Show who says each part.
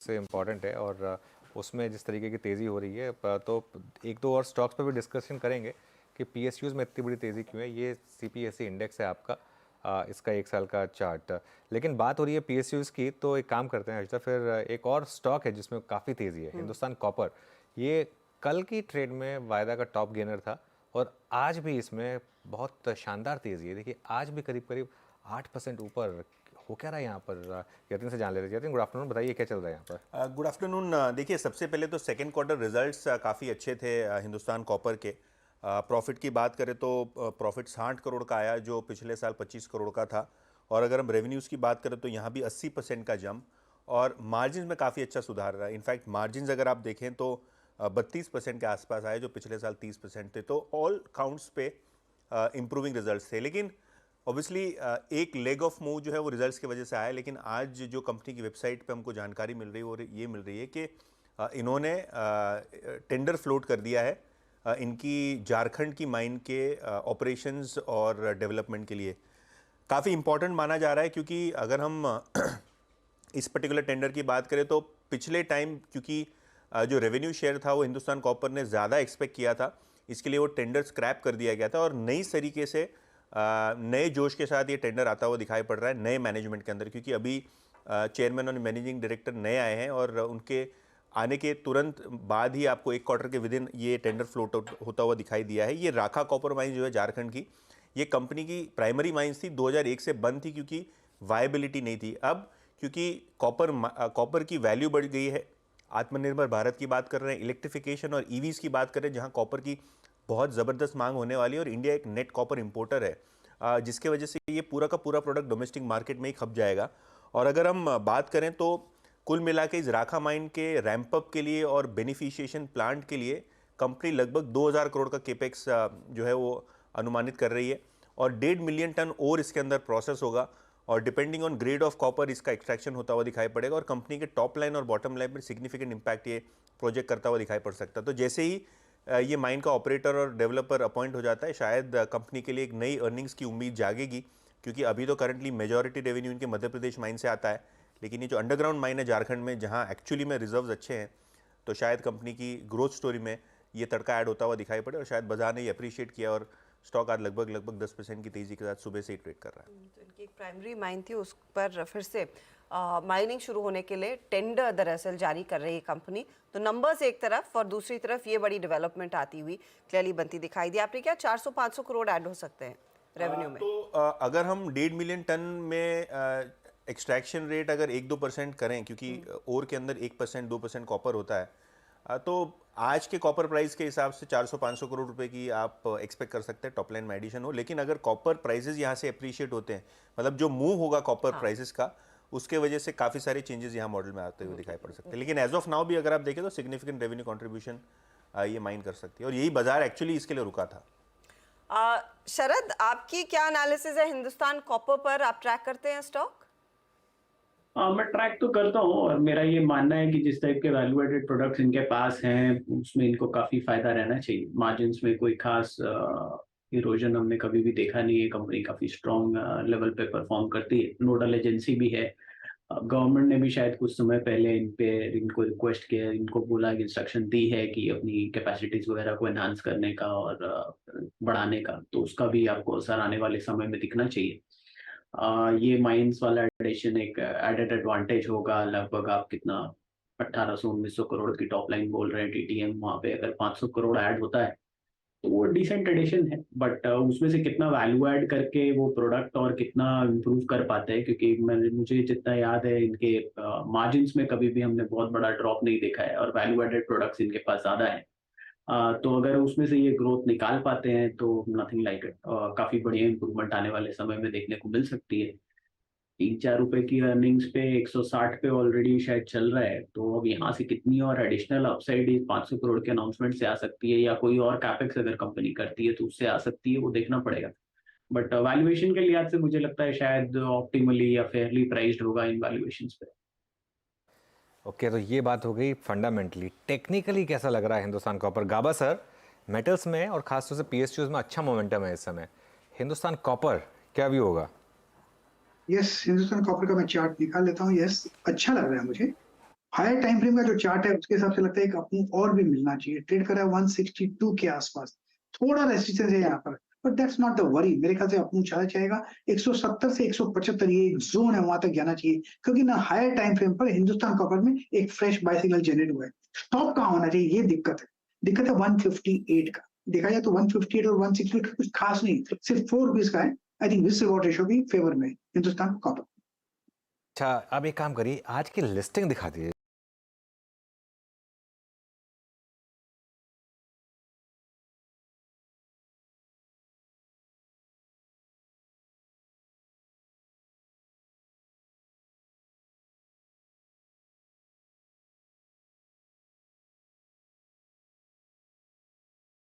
Speaker 1: से इम्पॉर्टेंट है और उसमें जिस तरीके की तेज़ी हो रही है तो एक दो और स्टॉक्स पर भी डिस्कशन करेंगे कि पीएसयूज़ में इतनी बड़ी तेज़ी क्यों है। ये सीपीएसई इंडेक्स है आपका, इसका 1 साल का चार्ट। लेकिन बात हो रही है पीएसयूज़ की, तो एक काम करते हैं हर्षिता, फिर एक और स्टॉक है जिसमें काफ़ी तेज़ी है, हिंदुस्तान कॉपर। ये कल की ट्रेड में वायदा का टॉप गेनर था और आज भी इसमें बहुत शानदार तेज़ी है। देखिए आज भी करीब करीब 8% ऊपर हो क्या रहा है यहाँ पर। यतिन से जान लेते हैं। यतिन, गुड आफ्टरनून, बताइए क्या चल रहा है यहाँ पर।
Speaker 2: Good afternoon. देखिए, सबसे पहले तो सेकेंड क्वार्टर रिजल्ट्स काफ़ी अच्छे थे हिंदुस्तान कॉपर के। प्रॉफिट की बात करें तो प्रॉफिट 60 करोड़ का आया, जो पिछले साल 25 करोड़ का था। और अगर हम रेवेन्यूज़ की बात करें तो यहाँ भी 80% का जंप, और मार्जिन में काफ़ी अच्छा सुधार रहा है। इनफैक्ट मार्जिन अगर आप देखें तो 32% के आसपास आए, जो पिछले साल 30% थे। तो ऑल काउंट्स पे इम्प्रूविंग रिजल्ट्स थे। लेकिन ऑब्वियसली एक लेग ऑफ मूव जो है वो रिजल्ट्स की वजह से आया। लेकिन आज जो कंपनी की वेबसाइट पे हमको जानकारी मिल रही है वो ये मिल रही है कि इन्होंने टेंडर फ्लोट कर दिया है इनकी झारखंड की माइन के ऑपरेशंस और डेवलपमेंट के लिए। काफ़ी इंपॉर्टेंट माना जा रहा है, क्योंकि अगर हम इस पर्टिकुलर टेंडर की बात करें तो पिछले टाइम, क्योंकि जो रेवेन्यू शेयर था वो हिंदुस्तान कॉपर ने ज़्यादा एक्सपेक्ट किया था, इसके लिए वो टेंडर स्क्रैप कर दिया गया था। और नई तरीके से नए जोश के साथ ये टेंडर आता हुआ दिखाई पड़ रहा है नए मैनेजमेंट के अंदर, क्योंकि अभी चेयरमैन और मैनेजिंग डायरेक्टर नए आए हैं और उनके आने के तुरंत बाद ही आपको एक क्वार्टर के विदिन ये टेंडर फ्लोट होता हुआ दिखाई दिया है। ये राखा कॉपर माइन जो है झारखंड की, ये कंपनी की प्राइमरी माइंस थी, 2001 से बंद थी क्योंकि वायबिलिटी नहीं थी। अब क्योंकि कॉपर की वैल्यू बढ़ गई है, आत्मनिर्भर भारत की बात कर रहे हैं, इलेक्ट्रिफिकेशन और ईवीज की बात कर रहे हैं, जहां कॉपर की बहुत ज़बरदस्त मांग होने वाली है। और इंडिया एक नेट कॉपर इंपोर्टर है, जिसके वजह से ये पूरा का पूरा प्रोडक्ट डोमेस्टिक मार्केट में ही खप जाएगा। और अगर हम बात करें तो कुल मिला के इस राखा माइन के रैंप अप के लिए और बेनिफिशिएशन प्लांट के लिए कंपनी लगभग 2000 करोड़ का केपेक्स जो है वो अनुमानित कर रही है। और 1.5 मिलियन टन और इसके अंदर प्रोसेस होगा, और depending on grade of copper इसका एक्सट्रैक्शन होता हुआ दिखाई पड़ेगा। और कंपनी के टॉप लाइन और बॉटम लाइन पर सिग्निफिकेंट इंपैक्ट ये प्रोजेक्ट करता हुआ दिखाई पड़ सकता है। तो जैसे ही ये माइन का ऑपरेटर और डेवलपर अपॉइंट हो जाता है, शायद कंपनी के लिए एक नई अर्निंग्स की उम्मीद जागेगी, क्योंकि अभी तो करंटली मेजॉरिटी रेवेन्यू इनके मध्य प्रदेश माइन से आता है। लेकिन ये जो अंडरग्राउंड माइन है झारखंड में, जहाँ एक्चुअली में रिजर्व्स अच्छे हैं, तो शायद कंपनी की ग्रोथ स्टोरी में ये तड़का ऐड होता हुआ दिखाई पड़े। और शायद बाजार ने ये अप्रिशिएट किया और स्टॉक आज लगभग 10% की तेजी के साथ सुबह से ही ट्रेड कर रहा है।
Speaker 3: तो इनकी एक प्राइमरी माइन थी, उस पर फिर से माइनिंग शुरू होने के लिए टेंडर दरअसल जारी कर रही है कंपनी। तो नंबर्स एक तरफ और दूसरी तरफ ये बड़ी डेवलपमेंट आती हुई क्लियरली बनती दिखाई दी। आपने क्या 400-500 करोड़ ऐड हो सकते हैं रेवेन्यू में?
Speaker 2: तो अगर हम 1.5 मिलियन टन में एक्सट्रैक्शन रेट अगर 1-2% करें, क्योंकि ओर के अंदर 1% 2% कॉपर होता है, तो आज के कॉपर प्राइस के हिसाब से 400-500 करोड़ रुपए की आप एक्सपेक्ट कर सकते हैं टॉप लाइन में एडिशन हो। लेकिन अगर कॉपर प्राइसेस यहाँ से अप्रिशिएट होते हैं, मतलब जो मूव होगा कॉपर प्राइसेस का, उसके वजह से काफ़ी सारे चेंजेस यहाँ मॉडल में आते हुए दिखाई पड़ सकते हैं। लेकिन एज ऑफ नाउ भी अगर आप देखें तो सिग्निफिकेंट रेवेन्यू कंट्रीब्यूशन ये माइन कर सकती है, और यही बाजार एक्चुअली इसके लिए रुका था।
Speaker 3: शरद, आपकी क्या एनालिसिस है हिंदुस्तान कॉपर पर? आप ट्रैक करते हैं स्टॉक?
Speaker 4: मैं ट्रैक तो करता हूँ, और मेरा ये मानना है कि जिस टाइप के वैल्यू एडेड प्रोडक्ट्स इनके पास हैं उसमें इनको काफ़ी फायदा रहना चाहिए। मार्जिन्स में कोई खास इरोजन हमने कभी भी देखा नहीं है। कंपनी काफ़ी स्ट्रॉन्ग लेवल पे परफॉर्म करती है, नोडल एजेंसी भी है। गवर्नमेंट ने भी शायद कुछ समय पहले इनको रिक्वेस्ट किया, इनको बोला कि इंस्ट्रक्शन दी है कि अपनी कैपेसिटीज वगैरह को एनहांस करने का और बढ़ाने का, तो उसका भी आपको असर आने वाले समय में दिखना चाहिए। ये माइंस वाला एडिशन एक एडेड एडवांटेज होगा। लगभग आप कितना 1800-1900 करोड़ की टॉप लाइन बोल रहे हैं टीटीएम, वहाँ पे अगर 500 करोड़ ऐड होता है तो वो डिसेंट एडिशन है। बट उसमें से कितना वैल्यू ऐड करके वो प्रोडक्ट और कितना इम्प्रूव कर पाते हैं, क्योंकि मुझे जितना याद है इनके मार्जिन्स में कभी भी हमने बहुत बड़ा ड्रॉप नहीं देखा है, और वैल्यू एडेड प्रोडक्ट्स इनके पास ज़्यादा है। तो अगर उसमें से ये ग्रोथ निकाल पाते हैं तो नथिंग लाइक इट, काफी बढ़िया इंप्रूवमेंट आने वाले समय में देखने को मिल सकती है। 3-4 रुपए की अर्निंग्स पे 160 पे ऑलरेडी शायद चल रहा है, तो अब यहाँ से कितनी और एडिशनल अपसाइड 500 करोड़ के अनाउंसमेंट से आ सकती है, या कोई और कैपेक्स अगर कंपनी करती है तो उससे आ सकती है, वो देखना पड़ेगा। बट वैल्यूएशन के लिहाज से मुझे लगता है शायद ऑप्टिमली या फेयरली प्राइस्ड होगा इन वैल्यूएशन पे।
Speaker 1: ओके, तो ये बात हो गई फंडामेंटली। टेक्निकली कैसा लग रहा है हिंदुस्तान कॉपर? गाबा सर, मेटल्स में और खासतौर से पीएसयूज में अच्छा मोमेंटम है इस समय, हिंदुस्तान कॉपर क्या भी होगा?
Speaker 5: यस, हिंदुस्तान कॉपर का मैं चार्ट निकाल लेता हूँ। यस, अच्छा लग रहा है मुझे। हायर टाइम फ्रेम का जो चार्ट है उसके हिसाब से लगता है कि अपनी और भी मिलना चाहिए। ट्रेड कर रहा है 162 के आसपास, थोड़ा रेजिस्टेंस है यहाँ पर, but that's not the worry. मेरे ख्याल से अपनी चला जाएगा 170 से 175, ये एक जोन है, वहां तक जाना चाहिए, क्योंकि ना हायर टाइम फ्रेम पर हिंदुस्तान कॉपर में एक फ्रेश बाय सिग्नल जनरेट हुआ है। स्टॉप कहाँ होना चाहिए, ये दिक्कत है। दिक्कत है 158 का। देखा जाए तो 158 और 168 का कुछ खास नहीं, सिर्फ 4 रुपीज का है। I think risk reward ratio भी फेवर में है हिंदुस्तान कॉपर।
Speaker 1: अच्छा, अब एक काम करिए, आज की लिस्टिंग दिखा दीजिए।